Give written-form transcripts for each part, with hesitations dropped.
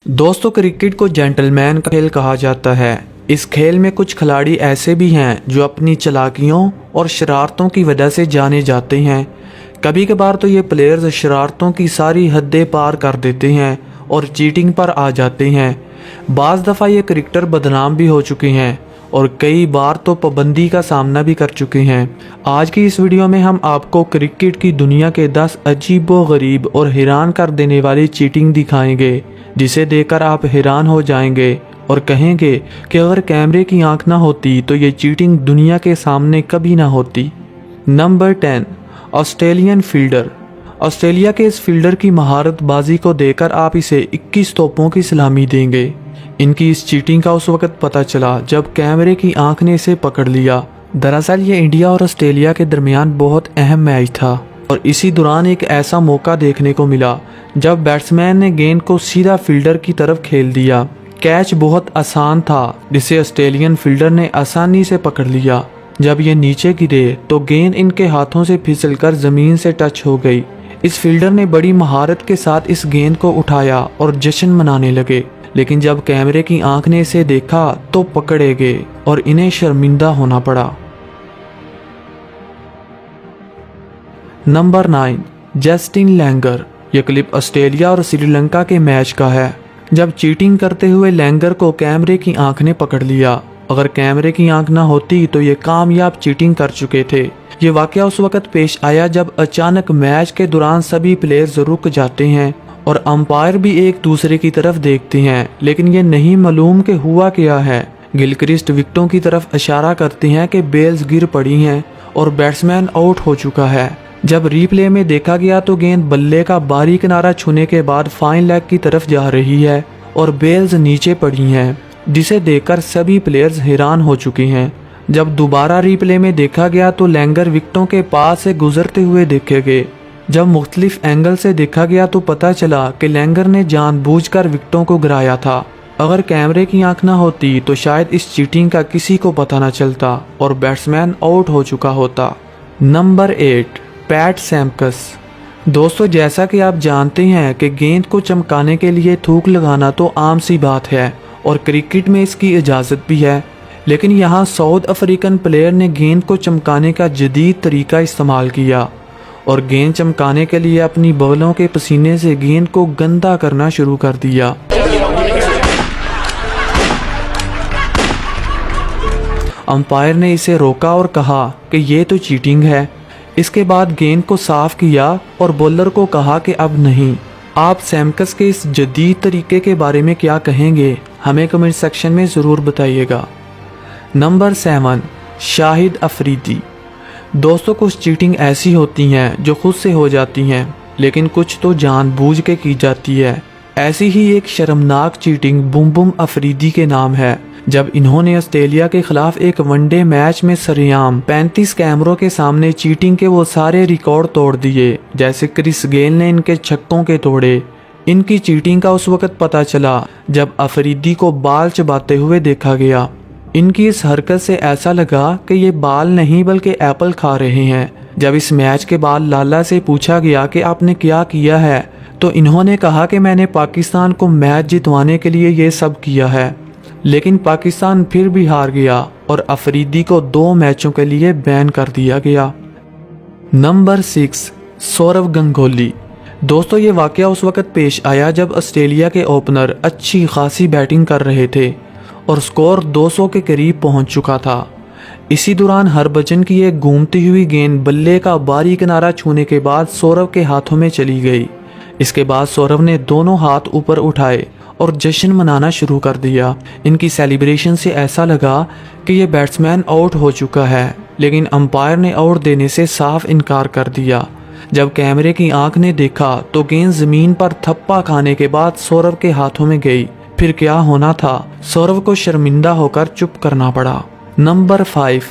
दोस्तों, क्रिकेट को जेंटलमैन का खेल कहा जाता है। इस खेल में कुछ खिलाड़ी ऐसे भी हैं जो अपनी चालाकियों और शरारतों की वजह से जाने जाते हैं। कभी कभार तो ये प्लेयर्स शरारतों की सारी हदें पार कर देते हैं और चीटिंग पर आ जाते हैं। बाज़ दफ़ा ये क्रिकेटर बदनाम भी हो चुके हैं और कई बार तो पाबंदी का सामना भी कर चुके हैं। आज की इस वीडियो में हम आपको क्रिकेट की दुनिया के 10 अजीबो-गरीब और हैरान कर देने वाली चीटिंग दिखाएंगे, जिसे देखकर आप हैरान हो जाएंगे और कहेंगे कि अगर कैमरे की आंख ना होती तो ये चीटिंग दुनिया के सामने कभी ना होती। Number 10, Australian fielder. ऑस्ट्रेलिया के इस फील्डर की महारतबाजी को देखकर आप इसे 21 तोपों की सलामी देंगे। इनकी इस चीटिंग का उस वक्त पता चला जब कैमरे की आंख ने इसे पकड़ लिया। दरअसल ये इंडिया और ऑस्ट्रेलिया के दरमियान बहुत अहम मैच था और इसी दौरान एक ऐसा मौका देखने को मिला जब बैट्समैन ने गेंद को सीधा फील्डर की तरफ खेल दिया। कैच बहुत आसान था, जिसे ऑस्ट्रेलियन फील्डर ने आसानी से पकड़ लिया। जब ये नीचे गिरे तो गेंद इनके हाथों से फिसलकर ज़मीन से टच हो गई। इस फील्डर ने बड़ी महारत के साथ इस गेंद को उठाया और जश्न मनाने लगे, लेकिन जब कैमरे की आंख ने इसे देखा तो पकड़े गए और इन्हें शर्मिंदा होना पड़ा। Number 9, Justin Langer. यह क्लिप ऑस्ट्रेलिया और श्रीलंका के मैच का है, जब चीटिंग करते हुए लैंगर को कैमरे की आंख ने पकड़ लिया। अगर कैमरे की आंख ना होती तो ये कामयाब चीटिंग कर चुके थे। ये वाकया उस वक्त पेश आया जब अचानक मैच के दौरान सभी प्लेयर्स रुक जाते हैं और अंपायर भी एक दूसरे की तरफ देखते हैं, लेकिन ये नहीं मालूम कि हुआ क्या है। गिलक्रिस्ट विकेटों की तरफ इशारा करते हैं कि बेल्स गिर पड़ी हैं और बैट्समैन आउट हो चुका है। जब रीप्ले में देखा गया तो गेंद बल्ले का बारी किनारा छूने के बाद फाइन लेग की तरफ जा रही है और बेल्स नीचे पड़ी हैं, जिसे देखकर सभी प्लेयर्स हैरान हो चुके हैं। जब दोबारा रीप्ले में देखा गया तो लैंगर विकेटों के पास से गुजरते हुए देखे गए। जब मुख्तलिफ एंगल से देखा गया तो पता चला कि लैंगर ने जानबूझकर विकेटों को गिराया था। अगर कैमरे की आंख ना होती तो शायद इस चीटिंग का किसी को पता न चलता और बैट्समैन आउट हो चुका होता। नंबर 8, पैट सैम्पकस। दोस्तों, जैसा कि आप जानते हैं कि गेंद को चमकाने के लिए थूक लगाना तो आम सी बात है और क्रिकेट में इसकी इजाज़त भी है, लेकिन यहाँ साउथ अफ्रीकन प्लेयर ने गेंद को चमकाने का जदीद तरीका इस्तेमाल किया और गेंद चमकाने के लिए अपनी बगलों के पसीने से गेंद को गंदा करना शुरू कर दिया। अंपायर ने इसे रोका और कहा कि ये तो चीटिंग है। इसके बाद गेंद को साफ किया और बॉलर को कहा कि अब नहीं। आप सैम्पकस के इस जदीद तरीके के बारे में क्या कहेंगे, हमें कमेंट सेक्शन में ज़रूर बताइएगा। नंबर 7, शाहिद अफरीदी। दोस्तों, कुछ चीटिंग ऐसी होती हैं जो खुद से हो जाती हैं, लेकिन कुछ तो जानबूझ के की जाती है। ऐसी ही एक शर्मनाक चीटिंग बुम बुम अफरीदी के नाम है, जब इन्होंने ऑस्ट्रेलिया के खिलाफ एक वनडे मैच में सरेआम 35 कैमरों के सामने चीटिंग के वो सारे रिकॉर्ड तोड़ दिए, जैसे क्रिस गेल ने इनके छक्कों के तोड़े। इनकी चीटिंग का उस वक्त पता चला जब अफरीदी को बाल चबाते हुए देखा गया। इनकी इस हरकत से ऐसा लगा कि ये बाल नहीं बल्कि एप्पल खा रहे हैं। जब इस मैच के बाद लाला से पूछा गया कि आपने क्या किया है, तो इन्होंने कहा कि मैंने पाकिस्तान को मैच जितवाने के लिए ये सब किया है, लेकिन पाकिस्तान फिर भी हार गया और अफरीदी को 2 मैचों के लिए बैन कर दिया गया। नंबर 6, सौरव गंगोली। दोस्तों, ये वाकया उस वक्त पेश आया जब ऑस्ट्रेलिया के ओपनर अच्छी खासी बैटिंग कर रहे थे और स्कोर 200 के करीब पहुंच चुका था। इसी दौरान हरभजन की एक घूमती हुई गेंद बल्ले का बारी किनारा छूने के बाद सौरव के हाथों में चली गई। इसके बाद सौरव ने दोनों हाथ ऊपर उठाए और जश्न मनाना शुरू कर दिया। इनकी सेलिब्रेशन से ऐसा लगा कि ये बैट्समैन आउट हो चुका है, लेकिन अंपायर ने आउट देने से साफ इनकार कर दिया। जब कैमरे की आंख ने देखा तो गेंद ज़मीन पर थप्पा खाने के बाद सौरव के हाथों में गई। फिर क्या होना था, सौरव को शर्मिंदा होकर चुप करना पड़ा। Number 5,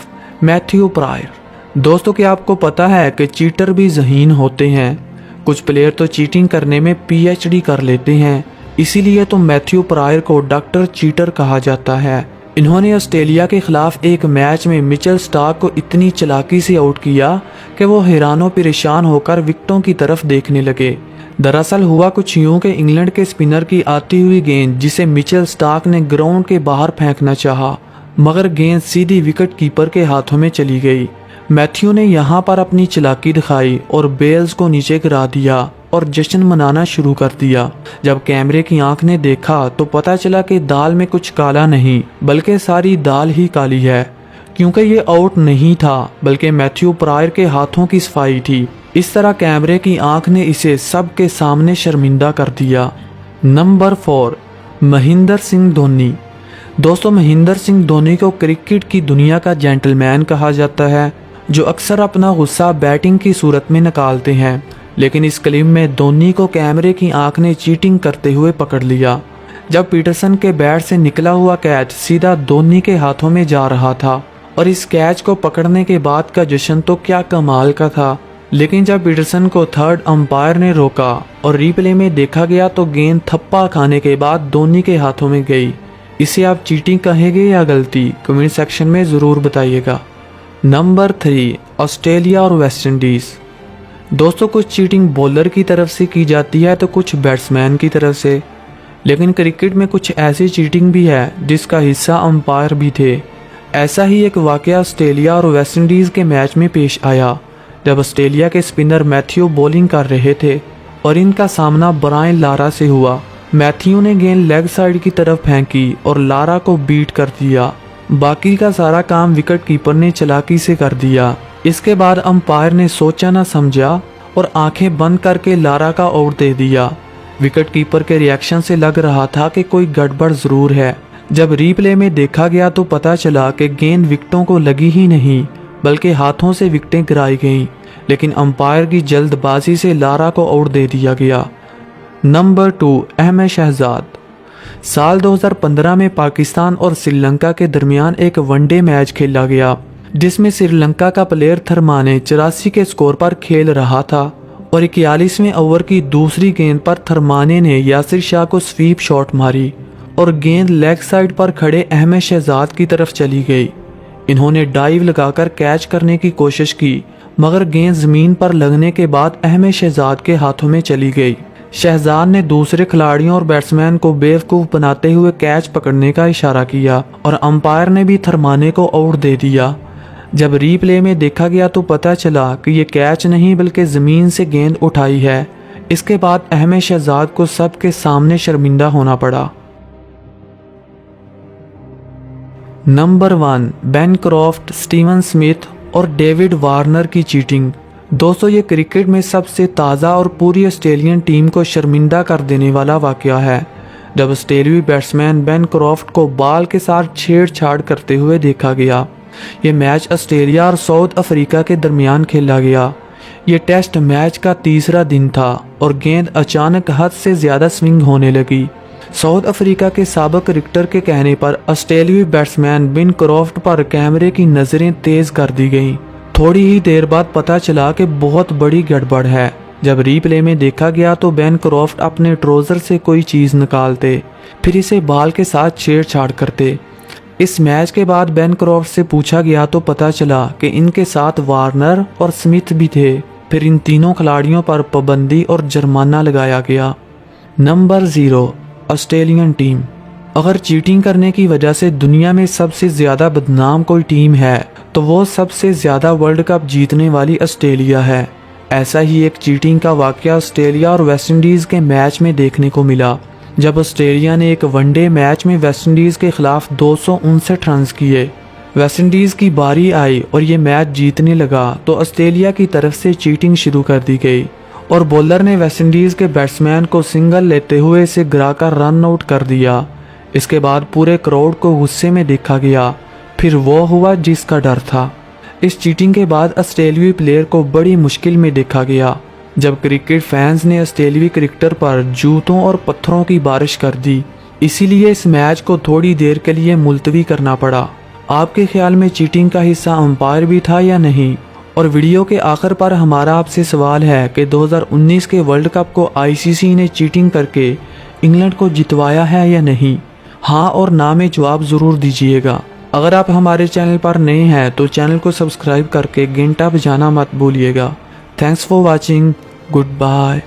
Matthew prior. दोस्तों, क्या आपको पता है कि चीटर भी ज़हीन होते हैं? कुछ प्लेयर तो चीटिंग करने में PhD कर लेते हैं, इसीलिए तो मैथ्यू प्रायर को डॉक्टर चीटर कहा जाता है। इन्होंने ऑस्ट्रेलिया के खिलाफ एक मैच में मिचेल स्टार्क को इतनी चालाकी से आउट किया कि वो हैरानो परेशान होकर विकेटों की तरफ देखने लगे। दरअसल हुआ कुछ यूं कि इंग्लैंड के स्पिनर की आती हुई गेंद जिसे मिचेल स्टार्क ने ग्राउंड के बाहर फेंकना चाहा, मगर गेंद सीधी विकेट कीपर के हाथों में चली गई। मैथ्यू ने यहाँ पर अपनी चालाकी दिखाई और बेल्स को नीचे गिरा दिया और जश्न मनाना शुरू कर दिया। जब कैमरे की आंख ने देखा तो पता चला कि दाल में कुछ काला नहीं बल्कि सारी दाल ही काली है, क्योंकि ये आउट नहीं था बल्कि मैथ्यू प्रायर के हाथों की सफाई थी। इस तरह कैमरे की आंख ने इसे सबके सामने शर्मिंदा कर दिया। नंबर 4, महेंद्र सिंह धोनी। दोस्तों, महेंद्र सिंह धोनी को क्रिकेट की दुनिया का जेंटलमैन कहा जाता है, जो अक्सर अपना गुस्सा बैटिंग की सूरत में निकालते हैं। लेकिन इस क्लिप में धोनी को कैमरे की आंख ने चीटिंग करते हुए पकड़ लिया। जब पीटरसन के बैट से निकला हुआ कैच सीधा धोनी के हाथों में जा रहा था और इस कैच को पकड़ने के बाद का जश्न तो क्या कमाल का था। लेकिन जब पीटरसन को थर्ड अंपायर ने रोका और रिप्ले में देखा गया तो गेंद थप्पा खाने के बाद धोनी के हाथों में गई। इसे आप चीटिंग कहेंगे या गलती? कमेंट सेक्शन में ज़रूर बताइएगा। नंबर 3, ऑस्ट्रेलिया और वेस्ट इंडीज़। दोस्तों, कुछ चीटिंग बॉलर की तरफ से की जाती है तो कुछ बैट्समैन की तरफ से, लेकिन क्रिकेट में कुछ ऐसी चीटिंग भी है जिसका हिस्सा अंपायर भी थे। ऐसा ही एक वाकया ऑस्ट्रेलिया और वेस्ट इंडीज़ के मैच में पेश आया, जब ऑस्ट्रेलिया के स्पिनर मैथ्यू बॉलिंग कर रहे थे और इनका सामना ब्रायन लारा से हुआ। मैथ्यू ने गेंद लेग साइड की तरफ फेंकी और लारा को बीट कर दिया। बाकी का सारा काम विकेट कीपर ने चालाकी से कर दिया। इसके बाद अंपायर ने सोचा न समझा और आंखें बंद करके लारा का आउट दे दिया। विकेट कीपर के रिएक्शन से लग रहा था कि कोई गड़बड़ जरूर है। जब रिप्ले में देखा गया तो पता चला कि गेंद विकेटों को लगी ही नहीं बल्कि हाथों से विकेटें गिराई गईं, लेकिन अंपायर की जल्दबाजी से लारा को आउट दे दिया गया। नंबर 2, अहमद शहजाद। साल 2015 में पाकिस्तान और श्रीलंका के दरमियान एक वनडे मैच खेला गया, जिसमें श्रीलंका का प्लेयर थरमाने 84 के स्कोर पर खेल रहा था और 41वें ओवर की दूसरी गेंद पर थरमाने ने यासिर शाह को स्वीप शॉट मारी और गेंद लेग साइड पर खड़े अहमद शहजाद की तरफ चली गई। इन्होंने डाइव लगाकर कैच करने की कोशिश की, मगर गेंद जमीन पर लगने के बाद अहमद शहजाद के हाथों में चली गई। शहजाद ने दूसरे खिलाड़ियों और बैट्समैन को बेवकूफ़ बनाते हुए कैच पकड़ने का इशारा किया और अंपायर ने भी थरमाने को आउट दे दिया। जब रीप्ले में देखा गया तो पता चला कि ये कैच नहीं बल्कि ज़मीन से गेंद उठाई है। इसके बाद अहमद शहजाद को सबके सामने शर्मिंदा होना पड़ा। Number 1, Bancroft, Steven Smith और डेविड वार्नर की चीटिंग। दोस्तों, ये क्रिकेट में सबसे ताज़ा और पूरी ऑस्ट्रेलियन टीम को शर्मिंदा कर देने वाला वाकया है, जब ऑस्ट्रेलियाई बैट्समैन बेन क्रॉफ्ट को बॉल के साथ छेड़छाड़ करते हुए देखा गया। ये मैच ऑस्ट्रेलिया और साउथ अफ्रीका के दरमियान खेला गया। ये टेस्ट मैच का तीसरा दिन था और गेंद अचानक हद से ज़्यादा स्विंग होने लगी। साउथ अफ्रीका के साबिक क्रिकेटर के कहने पर ऑस्ट्रेलियाई बैट्समैन बेन क्रॉफ्ट पर कैमरे की नज़रें तेज़ कर दी गईं। थोड़ी ही देर बाद पता चला कि बहुत बड़ी गड़बड़ है। जब रीप्ले में देखा गया तो बेन क्रॉफ्ट अपने ट्राउज़र से कोई चीज़ निकालते, फिर इसे बॉल के साथ छेड़छाड़ करते। इस मैच के बाद बेन क्रॉफ्ट से पूछा गया तो पता चला कि इनके साथ वार्नर और स्मिथ भी थे। फिर इन तीनों खिलाड़ियों पर पाबंदी और जुर्माना लगाया गया। Number 0, Australian team. अगर चीटिंग करने की वजह से दुनिया में सबसे ज़्यादा बदनाम कोई टीम है तो वो सबसे ज़्यादा वर्ल्ड कप जीतने वाली ऑस्ट्रेलिया है। ऐसा ही एक चीटिंग का वाकया ऑस्ट्रेलिया और वेस्ट इंडीज़ के मैच में देखने को मिला, जब ऑस्ट्रेलिया ने एक वनडे मैच में वेस्ट इंडीज़ के खिलाफ 259 रन किए। वेस्ट इंडीज़ की बारी आई और ये मैच जीतने लगा तो ऑस्ट्रेलिया की तरफ से चीटिंग शुरू कर दी गई और बॉलर ने वेस्ट इंडीज़ के बैट्समैन को सिंगल लेते हुए इसे गिराकर रन आउट कर दिया। इसके बाद पूरे क्राउड को गुस्से में देखा गया। फिर वो हुआ जिसका डर था। इस चीटिंग के बाद ऑस्ट्रेलियाई प्लेयर को बड़ी मुश्किल में देखा गया, जब क्रिकेट फैंस ने ऑस्ट्रेलियाई क्रिकेटर पर जूतों और पत्थरों की बारिश कर दी। इसीलिए इस मैच को थोड़ी देर के लिए मुलतवी करना पड़ा। आपके ख्याल में चीटिंग का हिस्सा अंपायर भी था या नहीं? और वीडियो के आखिर पर हमारा आपसे सवाल है कि 2019 के वर्ल्ड कप को आईसीसी ने चीटिंग करके इंग्लैंड को जितवाया है या नहीं? हाँ और ना में जवाब ज़रूर दीजिएगा। अगर आप हमारे चैनल पर नए हैं तो चैनल को सब्सक्राइब करके घंटा बजाना मत भूलिएगा। Thanks for watching. Good bye.